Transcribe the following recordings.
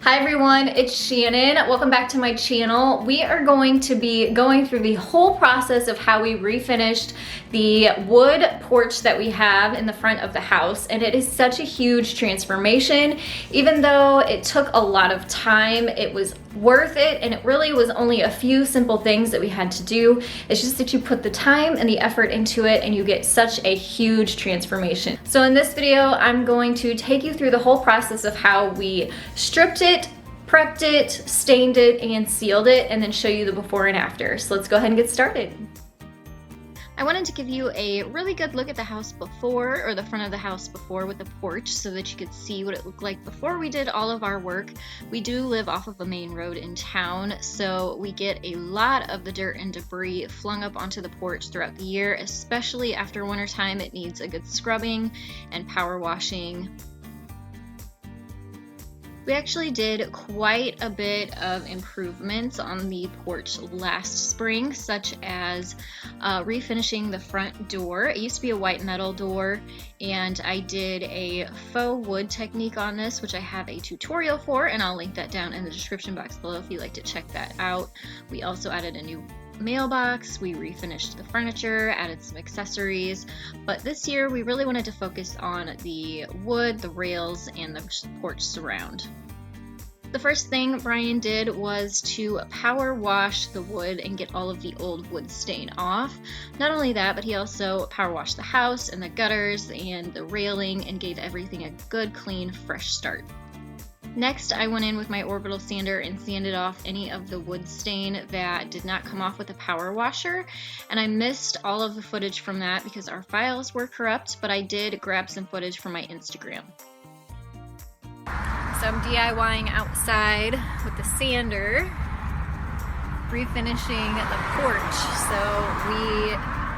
Hi everyone, it's Shannon. Welcome back to my channel. We are going to be going through the whole process of how we refinished the wood porch that we have in the front of the house, and it is such a huge transformation. Even though it took a lot of time, it was worth it, and it really was only a few simple things that we had to do. It's just that you put the time and the effort into it and you get such a huge transformation. So in this video, I'm going to take you through the whole process of how we stripped it, prepped it, stained it, and sealed it, and then show you the before and after. So let's go ahead and get started. I wanted to give you a really good look at the house before, or the front of the house before with the porch, so that you could see what it looked like before we did all of our work. We do live off of a main road in town, so we get a lot of the dirt and debris flung up onto the porch throughout the year, especially after wintertime. It needs a good scrubbing and power washing. We actually did quite a bit of improvements on the porch last spring, such as refinishing the front door. It used to be a white metal door, and I did a faux wood technique on this, which I have a tutorial for, and I'll link that down in the description box below if you'd like to check that out. We also added a new mailbox, we refinished the furniture, added some accessories, but this year we really wanted to focus on the wood, the rails, and the porch surround. The first thing Brian did was to power wash the wood and get all of the old wood stain off. Not only that, but he also power washed the house and the gutters and the railing and gave everything a good, clean, fresh start. Next, I went in with my orbital sander and sanded off any of the wood stain that did not come off with a power washer, and I missed all of the footage from that because our files were corrupt, but I did grab some footage from my Instagram. So I'm DIYing outside with the sander, refinishing the porch.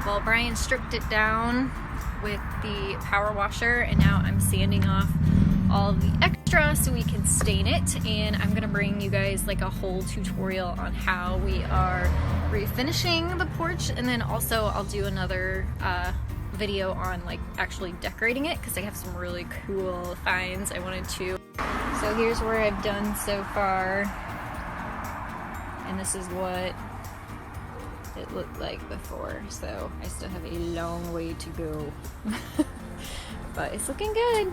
So Brian stripped it down with the power washer, and now I'm sanding off all of the extra so we can stain it, and I'm gonna bring you guys like a whole tutorial on how we are refinishing the porch, and then also I'll do another video on like actually decorating it because I have some really cool finds I wanted to. So here's where I've done so far, and this is what it looked like before, so I still have a long way to go. But it's looking good.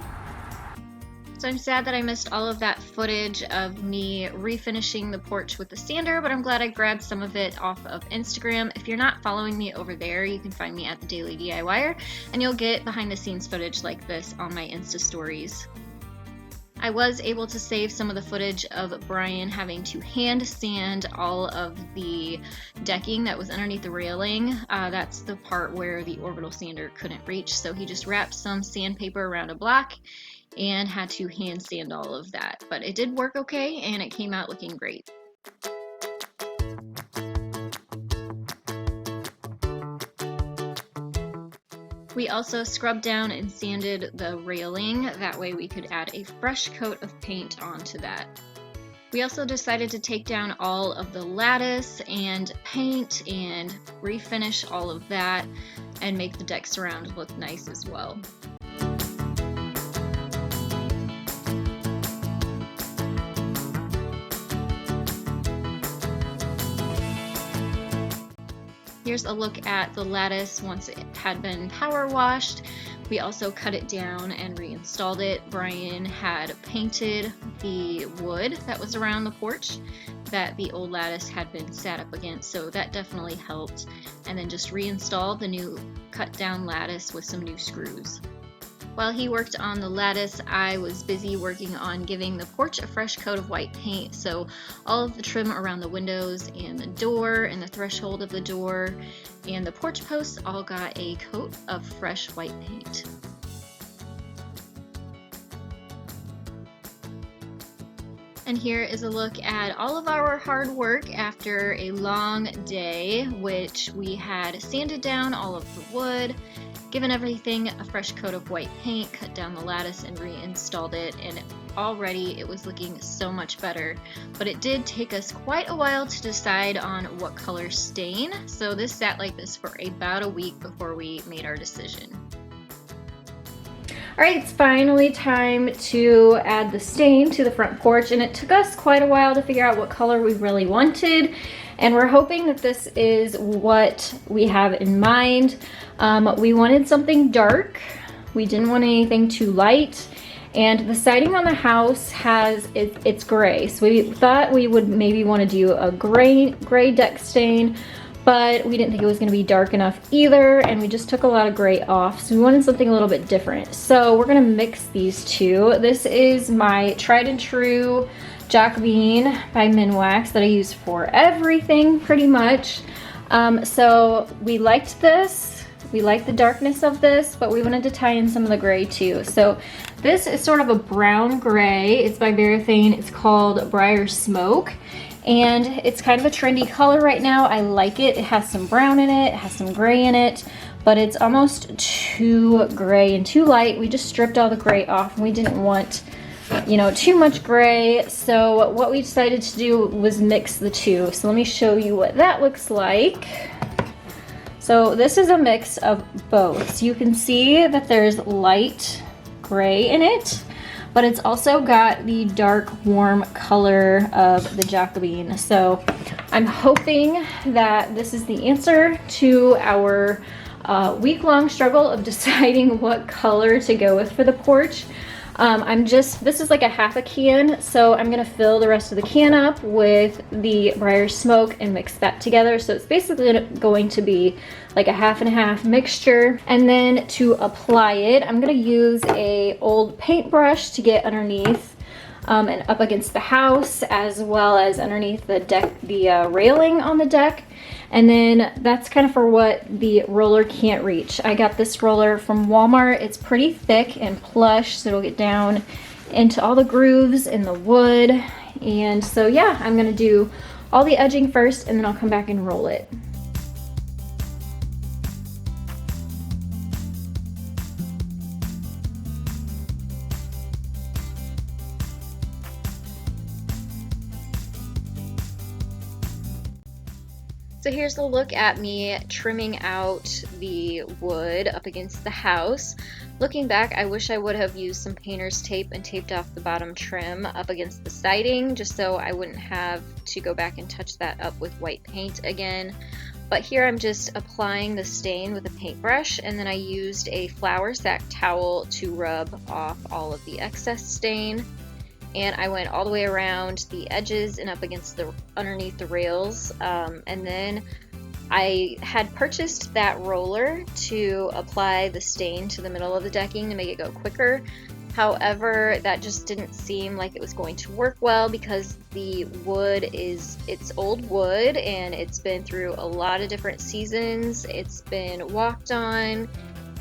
So I'm sad that I missed all of that footage of me refinishing the porch with the sander, but I'm glad I grabbed some of it off of Instagram. If you're not following me over there, you can find me at TheDailyDIYer, and you'll get behind the scenes footage like this on my Insta stories. I was able to save some of the footage of Brian having to hand sand all of the decking that was underneath the railing. That's the part where the orbital sander couldn't reach, so he just wrapped some sandpaper around a block and had to hand sand all of that. But it did work okay, and it came out looking great. We also scrubbed down and sanded the railing, that way we could add a fresh coat of paint onto that. We also decided to take down all of the lattice and paint and refinish all of that and make the deck surround look nice as well. Here's a look at the lattice once it had been power washed. We also cut it down and reinstalled it. Brian had painted the wood that was around the porch that the old lattice had been sat up against, so that definitely helped. And then just reinstalled the new cut down lattice with some new screws. While he worked on the lattice, I was busy working on giving the porch a fresh coat of white paint. So all of the trim around the windows and the door and the threshold of the door and the porch posts all got a coat of fresh white paint. And here is a look at all of our hard work after a long day, which we had sanded down all of the wood, given everything a fresh coat of white paint, cut down the lattice and reinstalled it, and already it was looking so much better. But it did take us quite a while to decide on what color stain, so this sat like this for about a week before we made our decision. All right, it's finally time to add the stain to the front porch, and it took us quite a while to figure out what color we really wanted, and we're hoping that this is what we have in mind. We wanted something dark. We didn't want anything too light, and the siding on the house it's gray, so we thought we would maybe want to do a gray deck stain, but we didn't think it was going to be dark enough either, and we just took a lot of gray off, so we wanted something a little bit different. So we're going to mix these two. This is my tried and true Jacobean by Minwax that I use for everything pretty much. So we liked this. We liked the darkness of this, but we wanted to tie in some of the gray too. So this is sort of a brown gray. It's by Varathane. It's called Briarsmoke. And it's kind of a trendy color right now. I like it. It has some brown in it, it has some gray in it, but it's almost too gray and too light. We just stripped all the gray off, and we didn't want, you know, too much gray. So what we decided to do was mix the two. So let me show you what that looks like. So this is a mix of both. So you can see that there's light gray in it, but it's also got the dark warm color of the Jacobean. So I'm hoping that this is the answer to our week-long struggle of deciding what color to go with for the porch. This is like a half a can, so I'm gonna fill the rest of the can up with the Briarsmoke and mix that together. So it's basically going to be like a half and a half mixture. And then to apply it, I'm gonna use a old paintbrush to get underneath and up against the house, as well as underneath the deck, the railing on the deck. And then that's kind of for what the roller can't reach. I got this roller from Walmart. It's pretty thick and plush, so it'll get down into all the grooves in the wood. And so yeah, I'm gonna do all the edging first, and then I'll come back and roll it. So here's a look at me trimming out the wood up against the house. Looking back, I wish I would have used some painter's tape and taped off the bottom trim up against the siding, just so I wouldn't have to go back and touch that up with white paint again. But here I'm just applying the stain with a paintbrush, and then I used a flour sack towel to rub off all of the excess stain. And I went all the way around the edges and up against underneath the rails, and then I had purchased that roller to apply the stain to the middle of the decking to make it go quicker. However, that just didn't seem like it was going to work well, because the wood it's old wood, and it's been through a lot of different seasons. It's been walked on,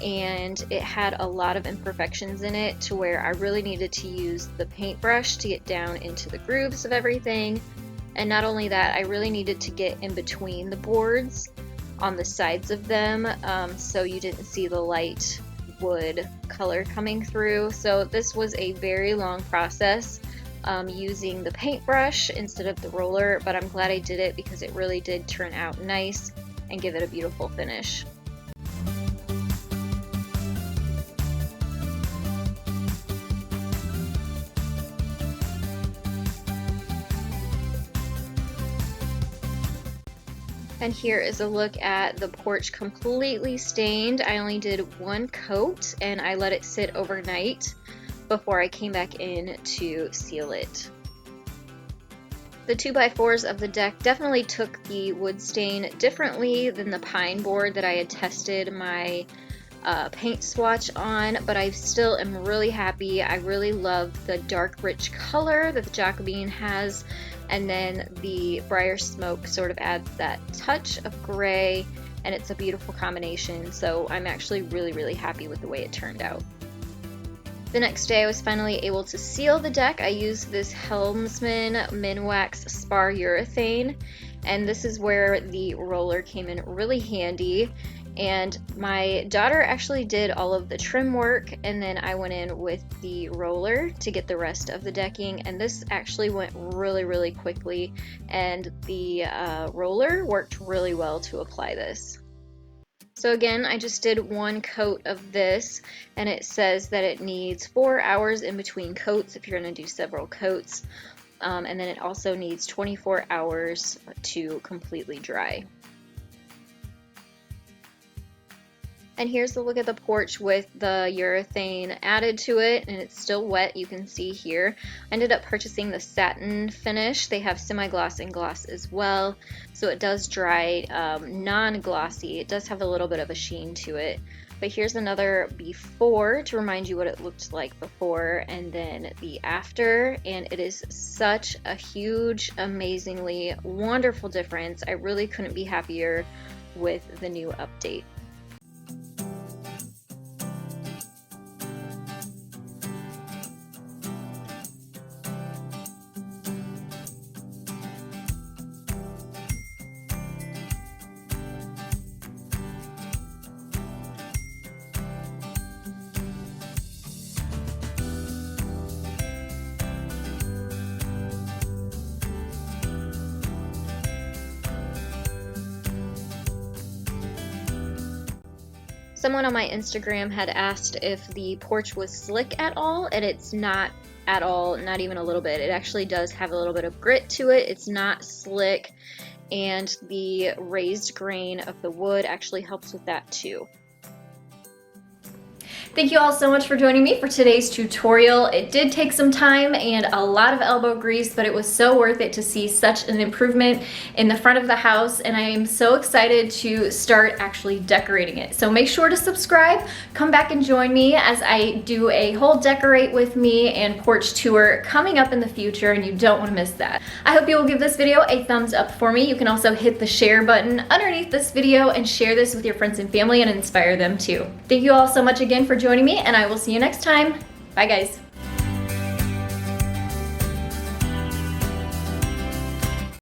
and it had a lot of imperfections in it, to where I really needed to use the paintbrush to get down into the grooves of everything. And not only that, I really needed to get in between the boards on the sides of them, so you didn't see the light wood color coming through. So this was a very long process using the paintbrush instead of the roller, but I'm glad I did it, because it really did turn out nice and give it a beautiful finish. And here is a look at the porch completely stained. I only did one coat, and I let it sit overnight before I came back in to seal it. The 2x4s of the deck definitely took the wood stain differently than the pine board that I had tested my paint swatch on, but I still am really happy. I really love the dark rich color that the Jacobean has, and then the Briarsmoke sort of adds that touch of gray, and it's a beautiful combination. So I'm actually really happy with the way it turned out. The next day I was finally able to seal the deck. I used this Helmsman Minwax Spar Urethane, and this is where the roller came in really handy. And my daughter actually did all of the trim work, and then I went in with the roller to get the rest of the decking, and this actually went really quickly, and the roller worked really well to apply this. So again, I just did one coat of this, and it says that it needs 4 hours in between coats if you're going to do several coats. And then it also needs 24 hours to completely dry. And here's the look at the porch with the urethane added to it, and it's still wet, you can see here. I ended up purchasing the satin finish. They have semi-gloss and gloss as well, so it does dry non-glossy. It does have a little bit of a sheen to it. But here's another before to remind you what it looked like before, and then the after, and it is such a huge, amazingly wonderful difference. I really couldn't be happier with the new update. Someone on my Instagram had asked if the porch was slick at all, and it's not at all, not even a little bit. It actually does have a little bit of grit to it. It's not slick, and the raised grain of the wood actually helps with that too. Thank you all so much for joining me for today's tutorial. It did take some time and a lot of elbow grease, but it was so worth it to see such an improvement in the front of the house, and I am so excited to start actually decorating it. So make sure to subscribe, come back and join me as I do a whole decorate with me and porch tour coming up in the future, and you don't want to miss that. I hope you will give this video a thumbs up for me. You can also hit the share button underneath this video and share this with your friends and family and inspire them too. Thank you all so much again for joining me, and I will see you next time. Bye guys.